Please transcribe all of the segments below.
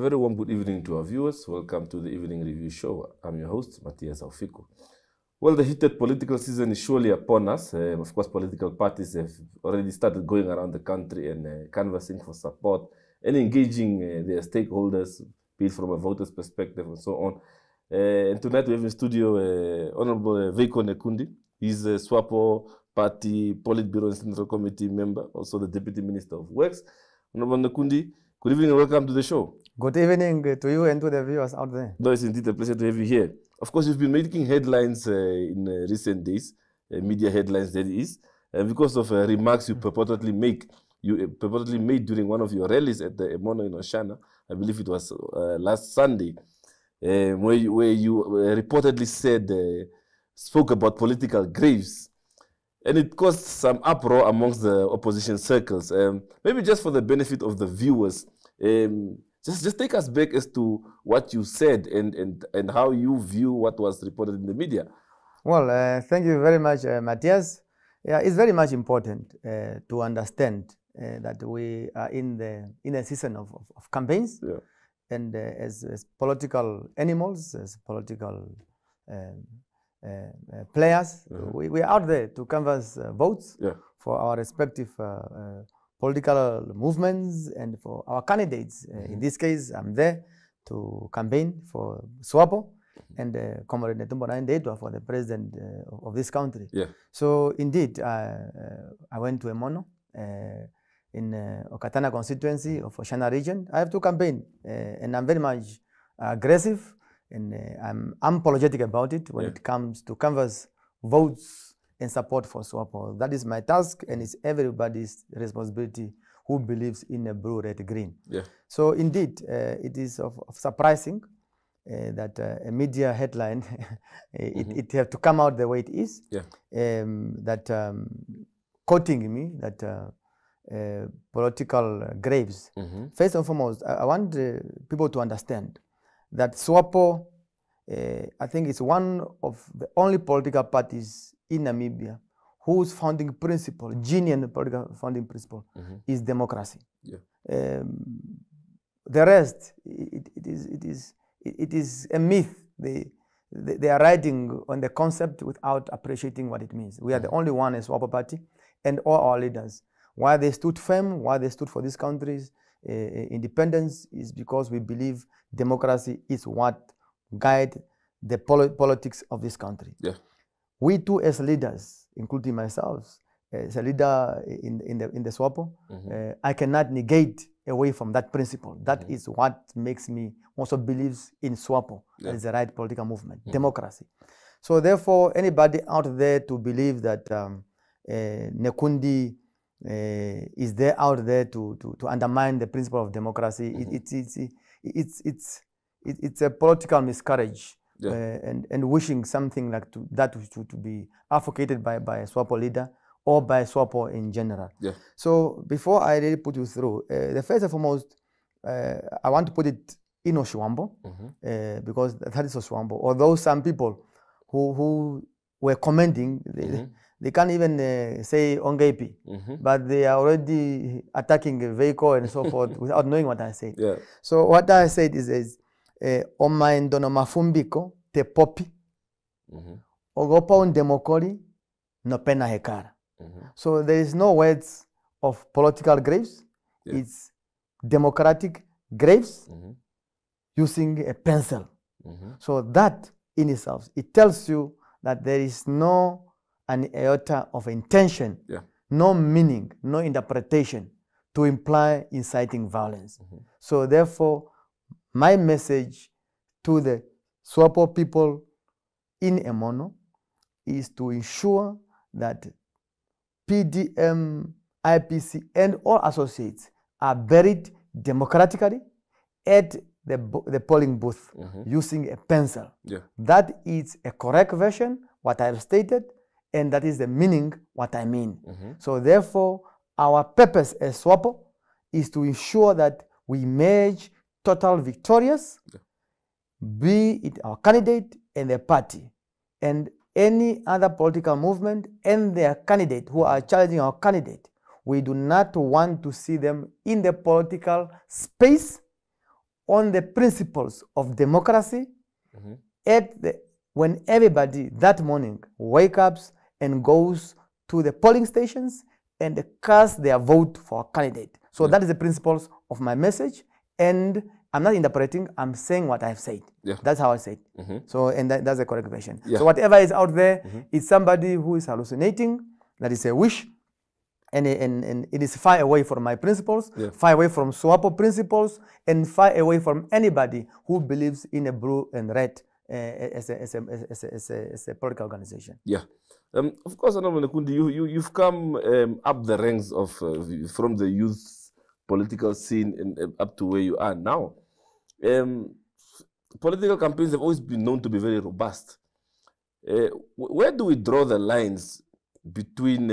very warm good evening to our viewers. Welcome to the Evening Review Show. I'm your host, Matthias Aufiko. Well, the heated political season is surely upon us. Of course, political parties have already started going around the country and canvassing for support and engaging their stakeholders, be it from a voter's perspective and so on. And tonight we have in studio Honorable Veikko Nekundi. He's a Swapo Party politburo and Central Committee member, also the Deputy Minister of Works. Honorable Nekundi, good evening and welcome to the show. Good evening to you and to the viewers out there. No, it's indeed a pleasure to have you here. Of course, you've been making headlines in recent days, media headlines that is, because of remarks you purportedly made during one of your rallies at the Emono in Oshana. I believe it was last Sunday, where you reportedly spoke about political graves. And it caused some uproar amongst the opposition circles. Maybe just for the benefit of the viewers, just take us back as to what you said and how you view what was reported in the media. Well, thank you very much, Matthias. Yeah, it's very much important to understand that we are in a season of campaigns, yeah. And as political animals, as political players, we are out there to canvass votes, yeah, for our respective political movements and for our candidates. In this case, I'm there to campaign for Swapo and Comrade Netumbo Nandi-Ndaitwah for the president of this country. Yeah. So indeed, I went to Emono in Okatana constituency of Oshana region. I have to campaign and I'm very much aggressive and I'm unapologetic about it when it comes to canvass votes and support for Swapo. That is my task, and it's everybody's responsibility who believes in a blue, red, green. Yeah. So indeed, it is of surprising that a media headline, it have to come out the way it is, yeah. Quoting me that political graves. First and foremost, I want people to understand that Swapo, I think it's one of the only political parties in Namibia whose founding principle, genuine political founding principle, is democracy. Yeah. The rest, it is a myth. They are writing on the concept without appreciating what it means. We are the only one as Swapo Party, and all our leaders, why they stood firm, why they stood for this country's independence, is because we believe democracy is what guides the politics of this country. Yeah. We too, as leaders, including myself, as a leader in the Swapo, I cannot negate away from that principle. That is what makes me also believes in Swapo. Yeah. That is the right political movement, democracy. So therefore, anybody out there to believe that Nekundi is there out there to undermine the principle of democracy, it's a political miscarriage. Yeah. And wishing something like that to be advocated by a Swapo leader or by Swapo in general. Yeah. So before I really put you through, the first and foremost, I want to put it in Oshuambo, because that is Oshuambo. Although some people who were commenting, they can't even say Ongepi, but they are already attacking Veikko and so forth without knowing what I said. Yeah. So what I said is Omaendono mafumbiko te popi ogopa undemokori no pena hekara. So there is no words of political graves. Yeah. It's democratic graves using a pencil. So that in itself, it tells you that there is no an iota of intention, no meaning, no interpretation to imply inciting violence. So therefore, my message to the Swapo people in Emono is to ensure that PDM, IPC, and all associates are buried democratically at the polling booth using a pencil. Yeah. That is a correct version, what I have stated, and that is the meaning, what I mean. So therefore, our purpose as Swapo is to ensure that we emerge total victorious, be it our candidate and their party, and any other political movement and their candidate who are challenging our candidate. We do not want to see them in the political space on the principles of democracy when everybody that morning wakes up and goes to the polling stations and cast their vote for a candidate. So that is the principles of my message, and I'm not interpreting, I'm saying what I've said. That's how I say it. So, and that's the correct version. So whatever is out there is somebody who is hallucinating, that is a wish, and it is far away from my principles, far away from Swapo principles, and far away from anybody who believes in a blue and red as a political organization. Of course, Honorable Nekundi, you've come up the ranks of from the youth political scene and up to where you are now. Political campaigns have always been known to be very robust. Where do we draw the lines between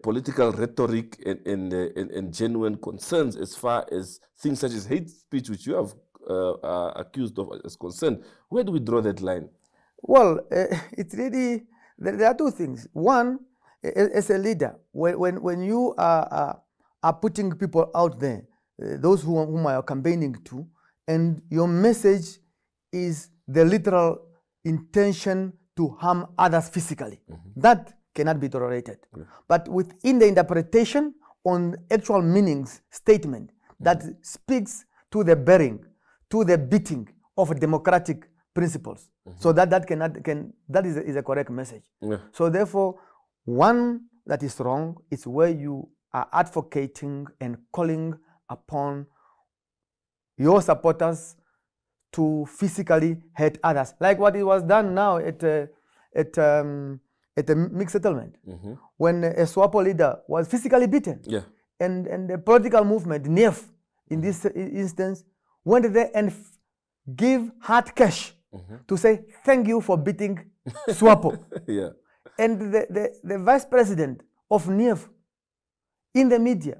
political rhetoric and genuine concerns as far as things such as hate speech, which you have accused of as concerned? Where do we draw that line? Well, it's really, there are two things. One, as a leader, when you are putting people out there, those whom I are campaigning to, and your message is the literal intention to harm others physically, that cannot be tolerated. But within the interpretation on actual meanings statement that speaks to the bearing, to the beating of democratic principles, so that is a correct message. So therefore, one that is wrong is where you are advocating and calling upon your supporters to physically hurt others, like what it was done now at the mixed settlement, when a Swapo leader was physically beaten, and the political movement, NEF, in this instance, went there and give hard cash to say thank you for beating Swapo. And the vice president of NEF in the media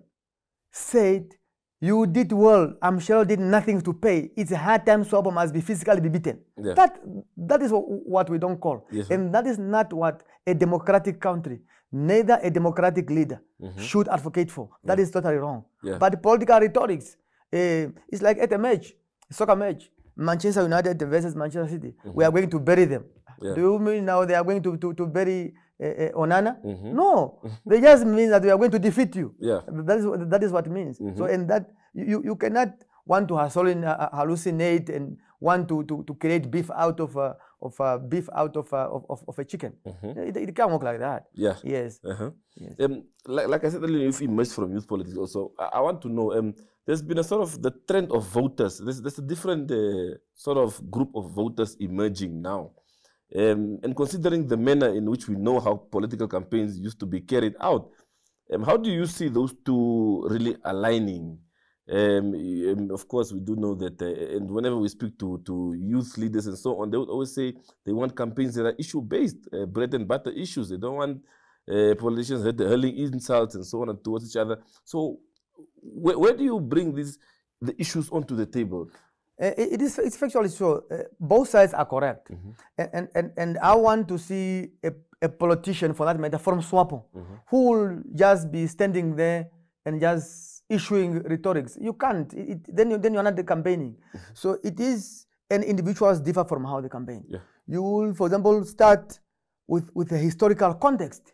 said, "You did well. I'm sure did nothing to pay. It's a hard time. Swapo must be physically be beaten." That is what we don't call. And that is not what a democratic country, neither a democratic leader should advocate for. That is totally wrong. But political rhetorics, it's like at a match, a soccer match, Manchester United versus Manchester City. We are going to bury them. Do you mean now they are going to bury Oshana? No, they just mean that we are going to defeat you. That is what it means. So, and that you cannot want to hallucinate and want to create beef out of a chicken. It can't work like that. Yes. Like I said earlier, you've emerged from youth politics also. I want to know, there's been a sort of the trend of voters. There's a different sort of group of voters emerging now. And considering the manner in which we know how political campaigns used to be carried out, how do you see those two really aligning? Of course, we do know that, and whenever we speak to youth leaders and so on, they would always say they want campaigns that are issue-based, bread and butter issues. They don't want politicians hurling insults and so on towards each other. So where do you bring the issues onto the table? It's factually so. Both sides are correct. And I want to see a politician, for that matter, from Swapo, who will just be standing there and just issuing rhetorics. You can't. Then you're not campaigning. So it is, and individuals differ from how they campaign. You will, for example, start with a historical context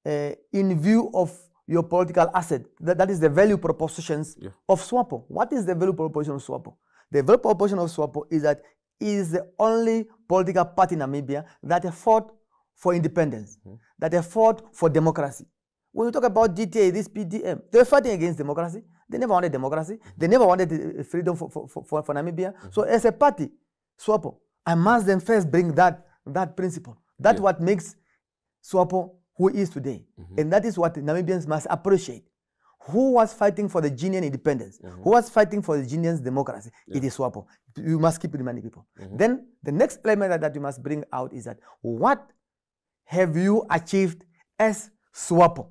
in view of your political asset. That is the value propositions of Swapo. What is the value proposition of Swapo? The value proposition of Swapo is that it is the only political party in Namibia that fought for independence, that fought for democracy. When you talk about DTA, this PDM, they're fighting against democracy. They never wanted democracy. They never wanted freedom for Namibia. So as a party, Swapo, I must then first bring that principle. That's what makes Swapo who is today. And that is what Namibians must appreciate. Who was fighting for the Guinean independence? Who was fighting for the Guinean democracy? It is Swapo. You must keep reminding people. Then the next element that you must bring out is that what have you achieved as Swapo?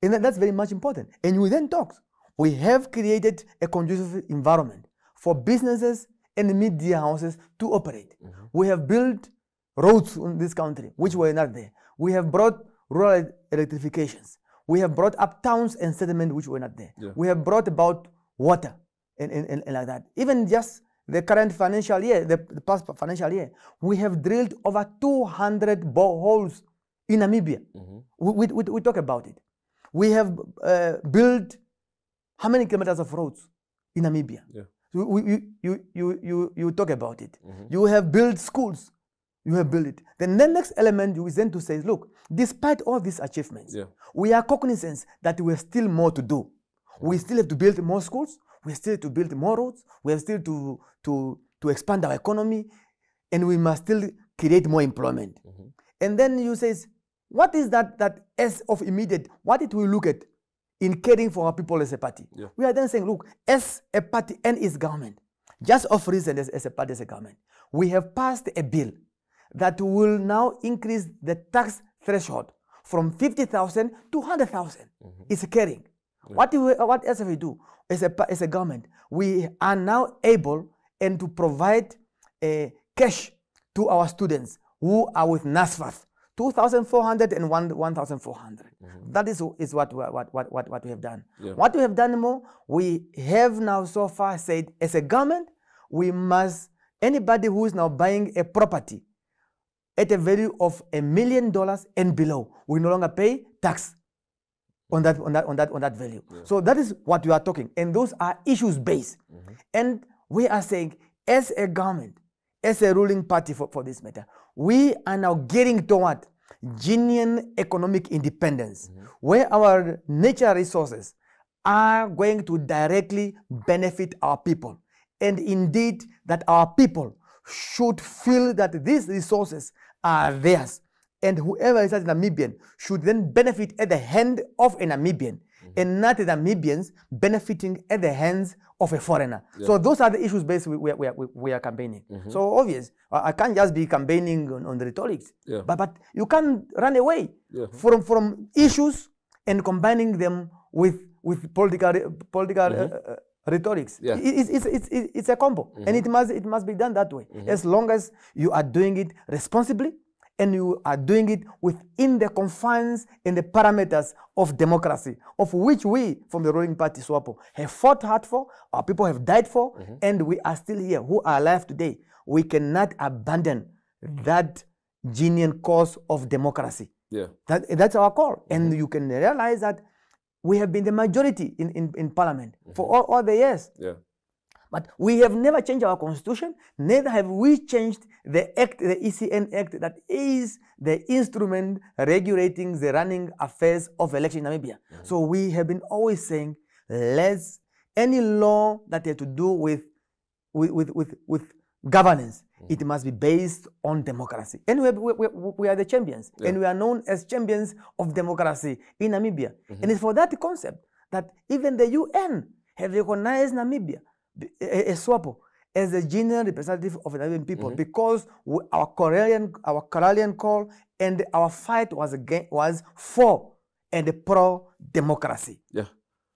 And that's very much important. And we then talk. We have created a conducive environment for businesses and media houses to operate. We have built roads in this country, which were not there. We have brought rural electrifications. We have brought up towns and settlements which were not there. We have brought about water. and like that. Even just the current financial year, the past financial year, we have drilled over 200 boreholes in Namibia. We talk about it. We have built how many kilometers of roads in Namibia? Yeah. You talk about it. You have built schools. You have built it. Then the next element is then to say, look, despite all these achievements, we are cognizant that we have still more to do. We still have to build more schools. We still have to build more roads. We have still to expand our economy, and we must still create more employment. And then you say, what is that as of immediate? What it will look at in caring for our people as a party? We are then saying, look, as a party and its government, just of recent as a party, as a government, we have passed a bill that will now increase the tax threshold from 50,000 to 100,000. It's caring. What else have we do as a government? We are now able and to provide cash to our students who are with NASFAT, 2,400 and 1,400. That is what we have done. What we have done more, we have now so far said as a government, we must, anybody who is now buying a property at a value of $1 million and below, we no longer pay tax on that value. So that is what we are talking, and those are issues based. And we are saying, as a government, as a ruling party for this matter, we are now getting toward genuine economic independence, where our natural resources are going to directly benefit our people, and indeed that our people should feel that these resources are theirs, and whoever is a Namibian should then benefit at the hand of a Namibian, and not the Namibians benefiting at the hands of a foreigner. So those are the issues based we are campaigning. So obvious, I can't just be campaigning on the rhetorics, but you can't run away from issues and combining them with political rhetorics. It's a combo, and it must be done that way. As long as you are doing it responsibly, and you are doing it within the confines and the parameters of democracy, of which we, from the ruling party Swapo, have fought hard for, our people have died for, and we are still here, who are alive today. We cannot abandon that genuine cause of democracy. That's our call. And you can realize that we have been the majority in parliament for all the years. But we have never changed our constitution, neither have we changed the act, the ECN Act, that is the instrument regulating the running affairs of election in Namibia. So we have been always saying, any law that has to do with governance, it must be based on democracy. And we are the champions, and we are known as champions of democracy in Namibia. And it's for that concept that even the UN have recognized Namibia, Swapo, as a genuine representative of the Namibian people, because our Corellian call and our fight was for and pro-democracy.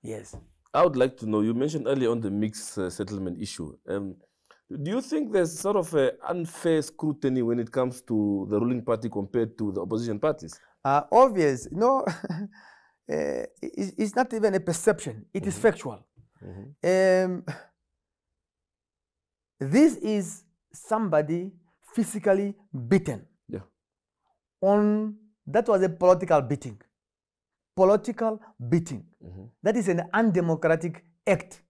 Yes. I would like to know, you mentioned earlier on the mixed settlement issue. Do you think there's sort of an unfair scrutiny when it comes to the ruling party compared to the opposition parties? Obvious. No, it's not even a perception. It is factual. This is somebody physically beaten. That was a political beating. That is an undemocratic act.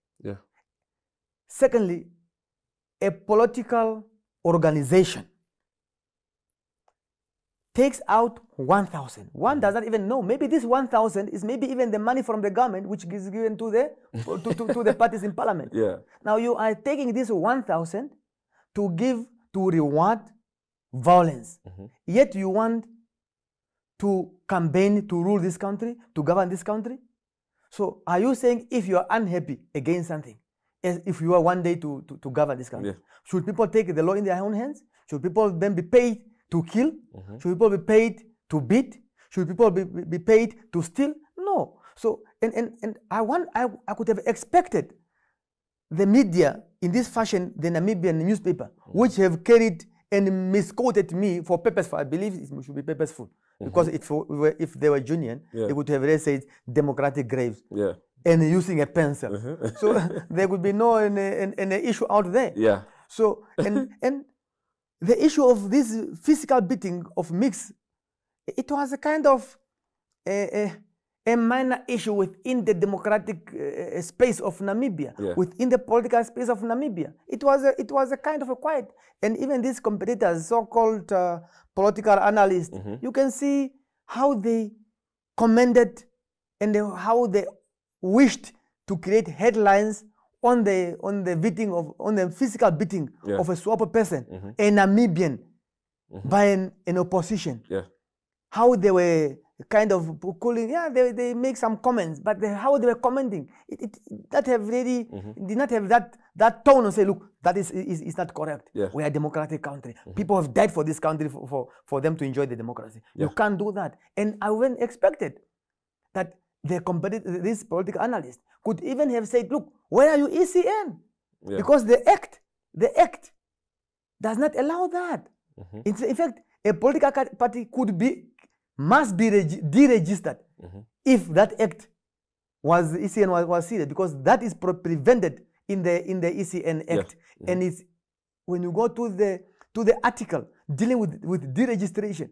Secondly, a political organization takes out 1,000. One does not even know. Maybe this 1,000 is maybe even the money from the government, which is given to the parties in parliament. Now you are taking this 1,000 to reward violence. Yet you want to campaign to rule this country, to govern this country. So are you saying if you are unhappy against something, as if you are one day to govern this country, should people take the law in their own hands? Should people then be paid to kill? Should people be paid to beat? Should people be paid to steal? No. So and I could have expected the media in this fashion, the Namibian newspaper, which have carried and misquoted me for purposeful. I believe it should be purposeful, because if they were genuine, they would have said democratic graves. and using a pencil. So there would be no an issue out there. Yeah. So and the issue of this physical beating of mix, it was a kind of a minor issue within the democratic space of Namibia, within the political space of Namibia. It was a kind of a quiet, and even these competitors, so-called political analysts, you can see how they commended and how they wished to create headlines on the beating on the physical beating of a Swapo person, a Namibian, by an opposition. How they were kind of calling, they make some comments, but how they were commenting, that have really did not have that tone and say, look, that is not correct. We are a democratic country. People have died for this country for them to enjoy the democracy. You can't do that. And I wouldn't expected that this political analyst could even have said, look, where are you, ECN? Because the act does not allow that. In fact, a political party must be deregistered if that act ECN was serious, because that is prevented in the ECN Act. And it's when you go to the article dealing with deregistration,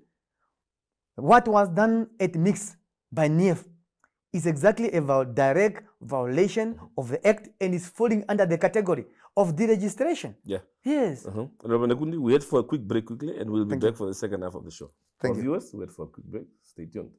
what was done at Mix by NIEF is exactly a direct violation of the Act, and is falling under the category of deregistration. Yes. Honorable Nekundi, we head for a quick break quickly, and we'll be back for the second half of the show. For viewers, we head for a quick break. Stay tuned.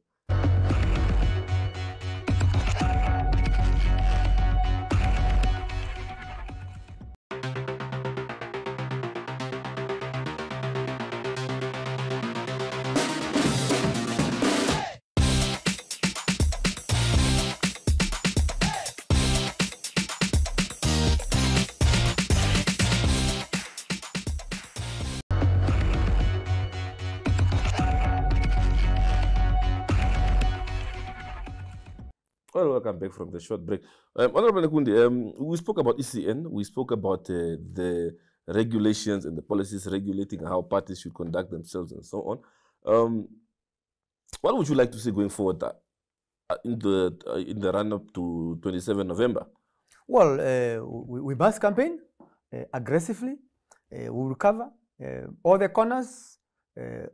Well, welcome back from the short break. Honorable Nekundi, we spoke about ECN, we spoke about the regulations and the policies regulating how parties should conduct themselves and so on. What would you like to see going forward in the run-up to 27 November? Well, we must campaign aggressively. We will cover all the corners,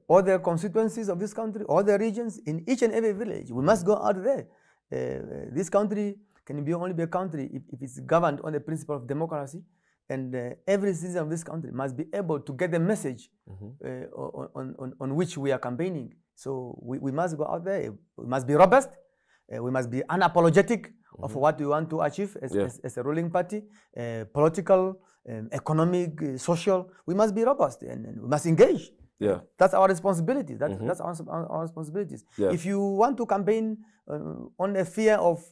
all the constituencies of this country, all the regions, in each and every village. We must go out there. This country can only be a country if it's governed on the principle of democracy, and every citizen of this country must be able to get the message on which we are campaigning. So we must go out there. We must be robust. We must be unapologetic of what we want to achieve as a ruling party, political, economic, social. We must be robust, and we must engage. That's our responsibility. That's our responsibilities. If you want to campaign on the fear of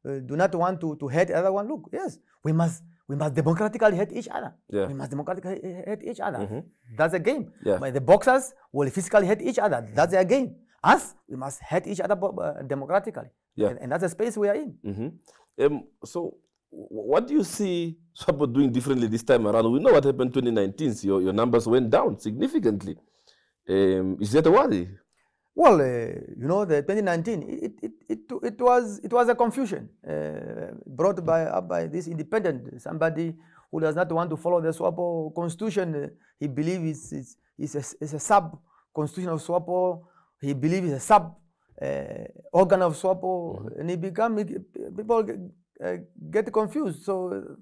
do not want to hate other one, look, yes, we must democratically hate each other. We must democratically hate each other. That's a game. But the boxers will physically hate each other. That's their game. Us, we must hate each other democratically. And that's the space we are in. So what do you see Swapo doing differently this time around? We know what happened in 2019. So your numbers went down significantly. Is that a worry? Well, you know, the 2019, it was a confusion brought up by this independent, somebody who does not want to follow the Swapo constitution. He believes it's a sub-constitution of Swapo. He believes it's a sub-organ of Swapo. And people get confused. So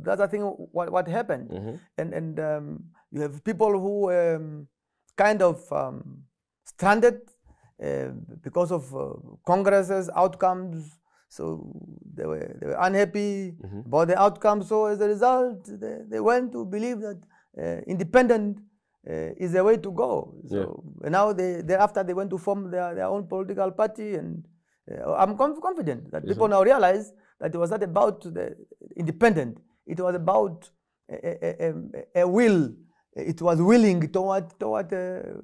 that's, I think, what happened. And you have people who kind of stranded because of Congress's outcomes. So they were unhappy about the outcome. So as a result, they went to believe that independent is the way to go. So now thereafter they went to form their own political party, and I'm confident that people now realize that it was not about the independent. It was about a will. It was willing toward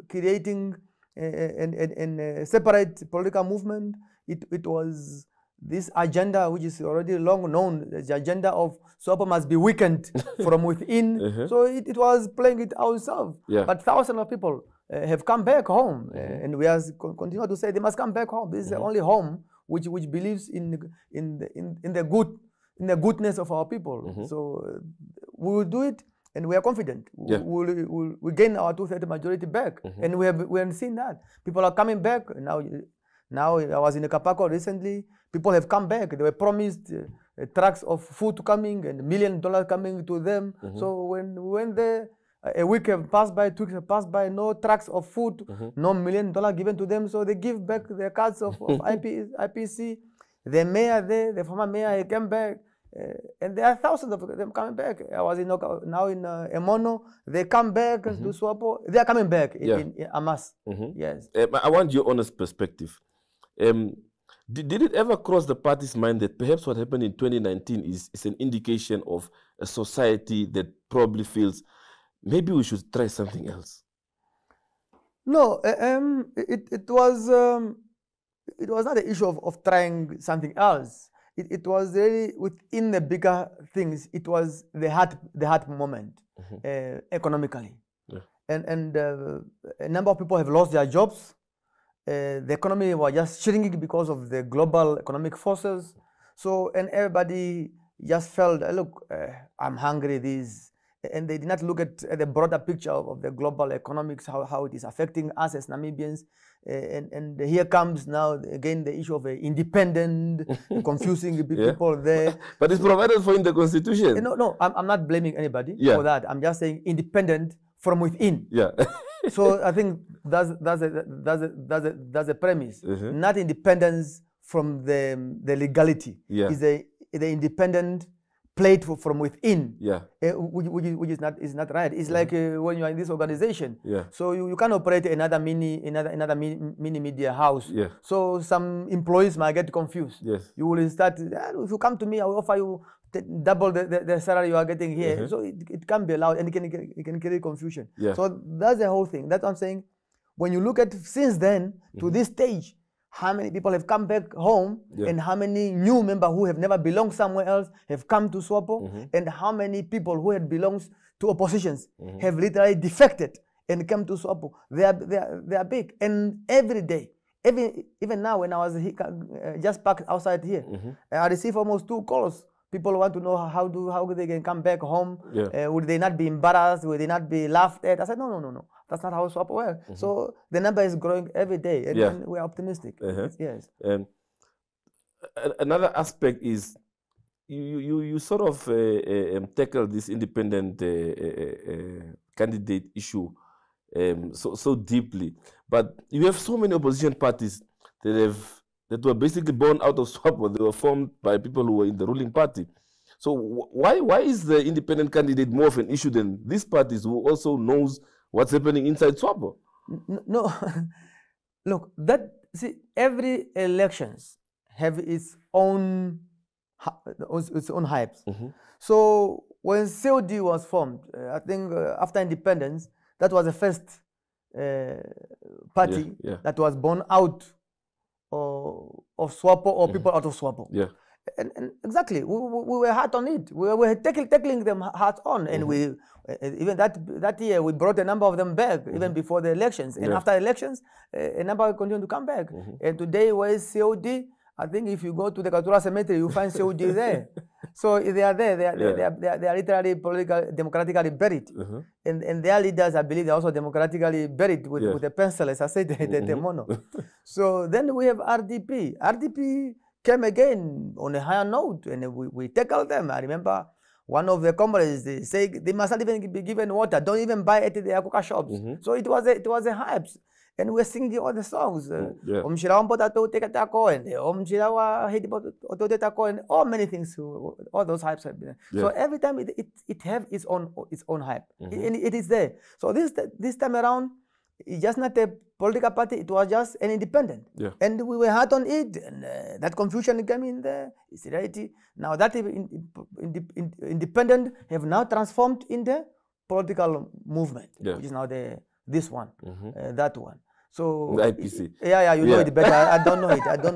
creating a separate political movement. It was this agenda, which is already long known, the agenda of Swapo must be weakened from within. So it was playing it ourselves. But thousands of people have come back home, and we are continue to say they must come back home. This is the only home which believes in the goodness of our people. So we will do it, and we are confident. We'll gain our 2/3 majority back, and we have seen that people are coming back now. Now I was in Kapako recently. People have come back. They were promised trucks of food coming and $1 million coming to them. So when we went there, a week have passed by, 2 weeks have passed by, no trucks of food, no $1 million given to them. So they give back their cards of IPC. The mayor there, the former mayor, he came back. And there are thousands of them coming back. I was now in Emono. They come back to Swapo. They are coming back in Amas. Yes. I want your honest perspective. Did it ever cross the party's mind that perhaps what happened in 2019 is an indication of a society that probably feels maybe we should try something else? No, it was not an issue of trying something else. It was really within the bigger things. It was the heart moment economically, and a number of people have lost their jobs. The economy was just shrinking because of the global economic forces. So, and everybody just felt, look, I'm hungry. And they did not look at the broader picture of the global economics, how it is affecting us as Namibians. And here comes now again the issue of independent, confusing people there. But it's provided for in the Constitution. No, I'm not blaming anybody for that. I'm just saying independent from within. So I think that's a premise. Not independence from the legality. It's the independent played from within, which is not right. It's like when you are in this organization, so you can't operate another mini media house. So some employees might get confused. You will start, if you come to me, I will offer you double the salary you are getting here. So it can't be allowed, and it can create confusion. So that's the whole thing. That's what I'm saying. When you look at since then to this stage, how many people have come back home, and how many new members who have never belonged somewhere else have come to Swapo, and how many people who had belonged to oppositions have literally defected and come to Swapo. They are big, and every day, even now when I was just parked outside here, I received almost 2 calls. People want to know how they can come back home. Would they not be embarrassed? Would they not be laughed at? I said, no. That's not how Swapo works. So the number is growing every day, and we're optimistic. Yes. Another aspect is you sort of tackle this independent candidate issue so deeply, but you have so many opposition parties that were basically born out of Swapo. They were formed by people who were in the ruling party. So why is the independent candidate more of an issue than these parties who also knows what's happening inside Swapo? No, look, every elections have its own hypes. So when COD was formed, I think after independence, that was the first party that was born out of Swapo or people out of Swapo. And exactly, we were hard on it. We were tackling them hard on, and we even that year we brought a number of them back even before the elections, and after elections a number continued to come back. And today, where is COD? I think if you go to the Katura Cemetery, you find COD there. So they are there. They are literally democratically buried, and their leaders, I believe, are also democratically buried with a pencil, as I said, the mono. So then we have RDP. RDP came again on a higher note, and we tackled them. I remember one of the comrades, they say they must not even be given water. Don't even buy it at the Akuka shops. So it was a hype. And we're singing all the songs. And and all many things, all those hypes have been. So every time it have its own hype. It is there. So this time around, it's just not a political party, it was just an independent. And we were hard on it, and that confusion came in there. It's reality. Now that independent have now transformed into political movement, which is now this one, that one. So the IPC. You know it better. I don't know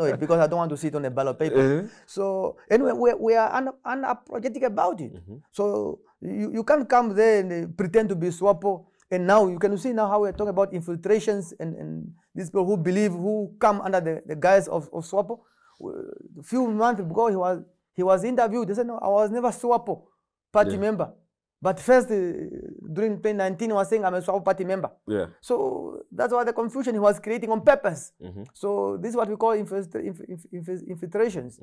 it because I don't want to sit on a ballot paper. So anyway, we are unapologetic about it. So you can't come there and pretend to be Swapo. And now you can see now how we're talking about infiltrations and these people who come under the guise of Swapo. A few months ago, he was interviewed. He said, no, I was never Swapo Party member. But first, during 2019, he was saying, I'm a Swapo Party member. So that's why the confusion he was creating on purpose. So this is what we call infiltrations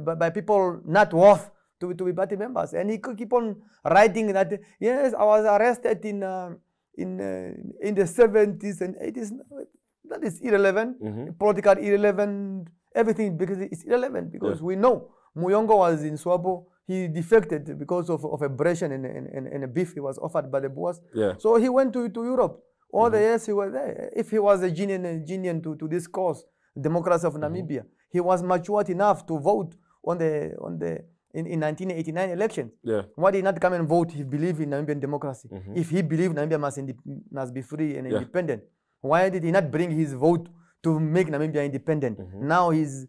by people not worth to be party members. And he could keep on writing that, yes, I was arrested in the 70s and 80s. That is irrelevant, political irrelevant, everything, because it's irrelevant, because we know Muyongo was in Swapo. He defected because of abrasion and a beef he was offered by the Boers. So he went to Europe. All the years he was there. If he was a genuine to this cause, democracy of Namibia, he was matured enough to vote in 1989 election. Why did he not come and vote if he believed in Namibian democracy? If he believed Namibia must be free and independent, why did he not bring his vote to make Namibia independent? Now he's...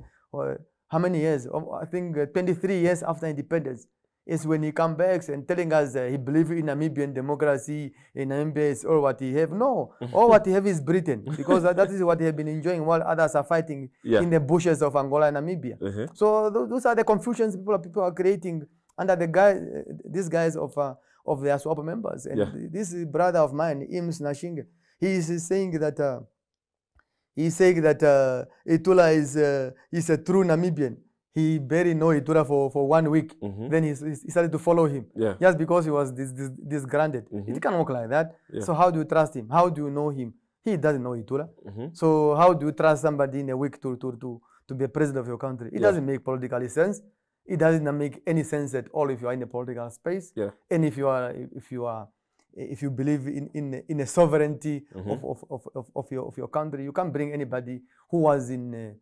how many years? I think 23 years after independence is when he comes back and telling us he believes in Namibian democracy, in Namibia is all what he have. No, all what he have is Britain, because that is what he have been enjoying while others are fighting in the bushes of Angola and Namibia. So those are the confusions people are creating under these guys of their Swapo members. And this brother of mine, Ims Nashinga, he is saying that Itula is a true Namibian. He barely know Itula for 1 week. Then he started to follow him. Just because he was disgruntled. It can't work like that. So how do you trust him? How do you know him? He doesn't know Itula. So how do you trust somebody in a week to be a president of your country? It doesn't make political sense. It doesn't make any sense at all if you are in a political space. And if you believe in a sovereignty of your country, you can't bring anybody who was in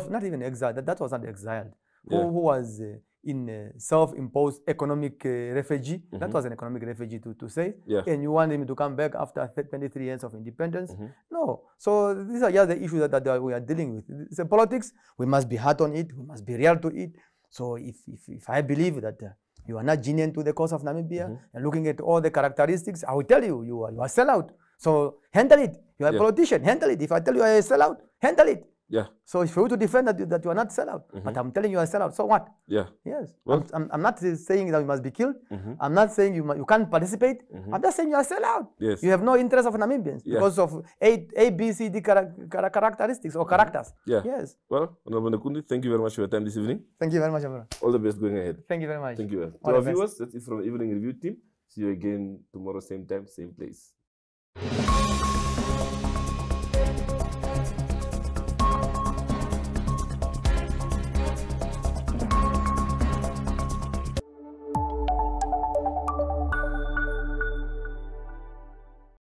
not even exiled. That was not exiled. Who was in self-imposed economic refugee. That was an economic refugee to say. And you want him to come back after 23 years of independence? No. So these are just the issues that we are dealing with. It's a politics. We must be hard on it. We must be real to it. So if I believe that you are not genuine to the cause of Namibia, and looking at all the characteristics, I will tell you, you are a sellout. So handle it. You are a politician, handle it. If I tell you you are a sellout, handle it. So it's for you to defend that you are not sellout. But I'm telling you are a sellout. So what? Yes. Well, I'm not saying that you must be killed. I'm not saying you can't participate. I'm just saying you are a sellout. You have no interest of Namibians because of A, B, C, D characteristics or characters. Yes. Well, Honorable Nekundi, thank you very much for your time this evening. Thank you very much, Abra. All the best going ahead. Thank you very much. Thank you. To our viewers, that's it from the Evening Review team. See you again tomorrow, same time, same place.